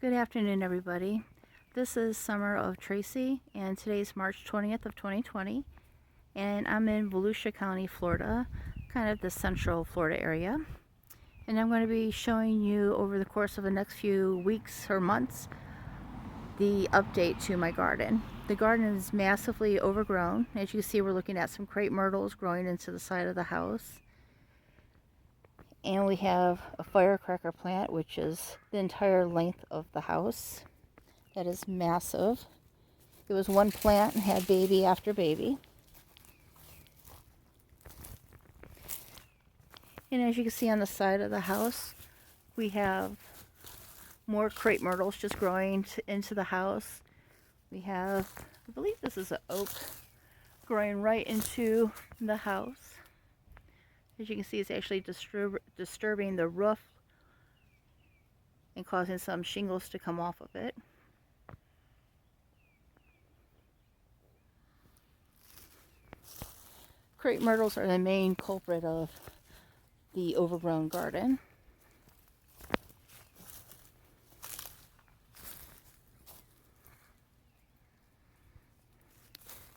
Good afternoon, everybody. This is Summer of Tracy, and today's March 20th of 2020, and I'm in Volusia County, Florida, kind of the central Florida area. And I'm going to be showing you over the course of the next few weeks or months the update to my garden. The garden is massively overgrown. As you can see, we're looking at some crepe myrtles growing into the side of the house. And we have a firecracker plant, which is the entire length of the house. That is massive. It was one plant and had baby after baby. And as you can see on the side of the house, we have more crepe myrtles just growing into the house. We have, I believe this is an oak, growing right into the house. As you can see, it's actually disturbing the roof and causing some shingles to come off of it. Crepe myrtles are the main culprit of the overgrown garden.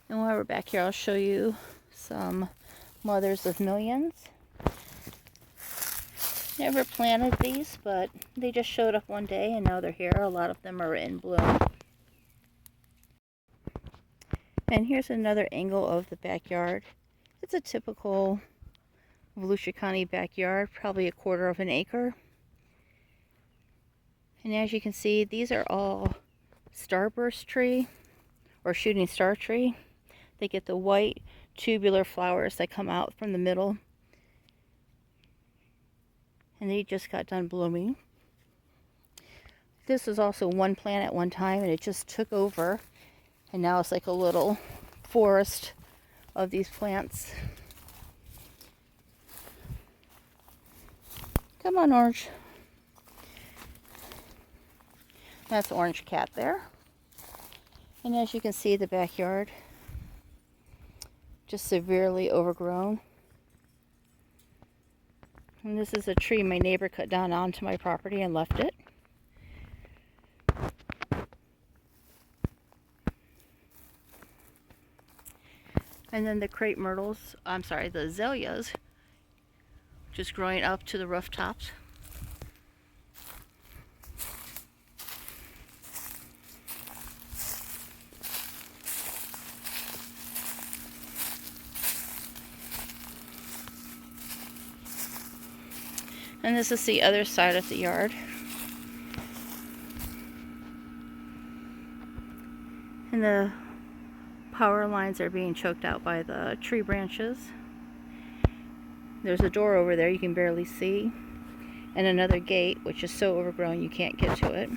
And while we're back here, I'll show you some mothers of millions. Never planted these, but they just showed up one day and now they're here. A lot of them are in bloom. And here's another angle of the backyard. It's a typical Volusia County backyard, probably a quarter of an acre. And as you can see, these are all starburst tree or shooting star tree. They get the white tubular flowers that come out from the middle. And they just got done blooming. This was also one plant at one time, and it just took over. And now it's like a little forest of these plants. Come on, Orange. That's Orange Cat there. And as you can see, the backyard just severely overgrown. And this is a tree my neighbor cut down onto my property and left it. And then the crepe myrtles, the azaleas, just growing up to the rooftops. And this is the other side of the yard. And the power lines are being choked out by the tree branches. There's a door over there you can barely see, and another gate which is so overgrown you can't get to it.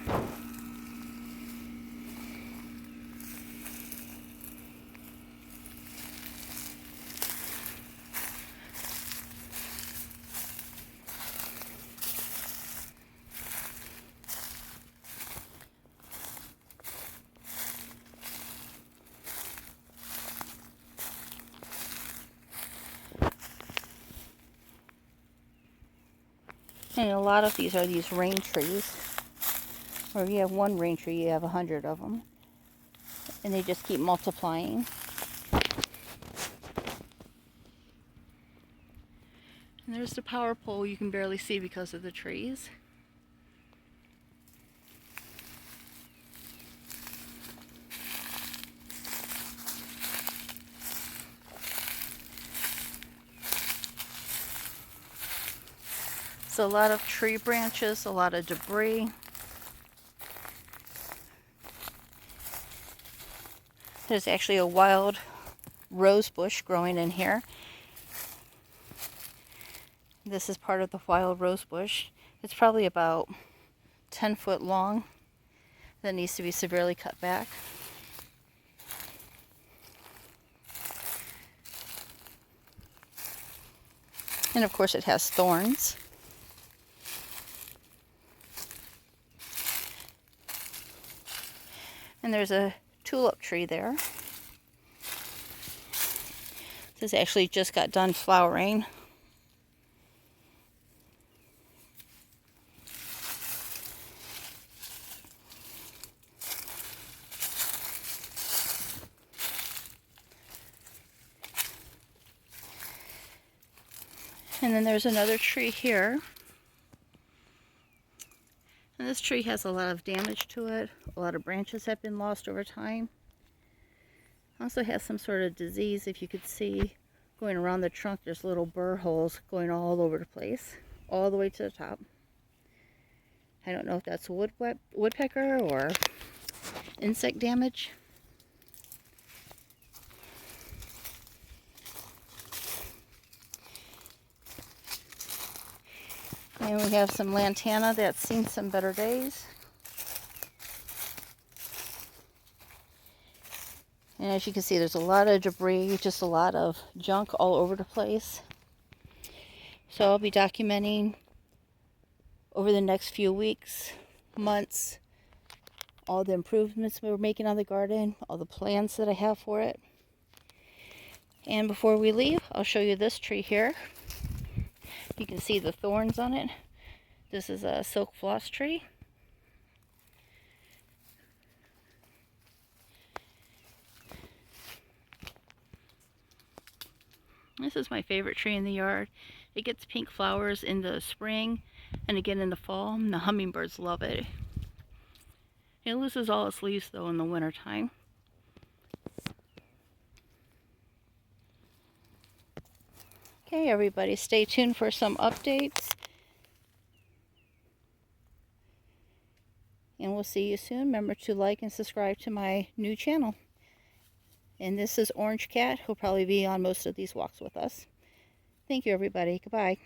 And a lot of these are these rain trees. Or if you have one rain tree, you have 100 of them. And they just keep multiplying. And there's the power pole you can barely see because of the trees. So a lot of tree branches, a lot of debris. There's actually a wild rose bush growing in here. This is part of the wild rose bush. It's probably about 10 foot long. That needs to be severely cut back. And of course it has thorns. And there's a tulip tree there. This actually just got done flowering. And then there's another tree here. And this tree has a lot of damage to it. A lot of branches have been lost over time. Also has some sort of disease. If you could see going around the trunk, there's little burr holes going all over the place, all the way to the top. I don't know if that's woodpecker or insect damage. And we have some lantana that's seen some better days. And as you can see, there's a lot of debris, just a lot of junk all over the place. So I'll be documenting over the next few weeks, months, all the improvements we're making on the garden, all the plans that I have for it. And before we leave, I'll show you this tree here. You can see the thorns on it. This is a silk floss tree. This is my favorite tree in the yard. It gets pink flowers in the spring and again in the fall. And the hummingbirds love it. It loses all its leaves though in the winter time. Okay, everybody, stay tuned for some updates. And we'll see you soon. Remember to like and subscribe to my new channel. And this is Orange Cat, who'll probably be on most of these walks with us. Thank you, everybody. Goodbye.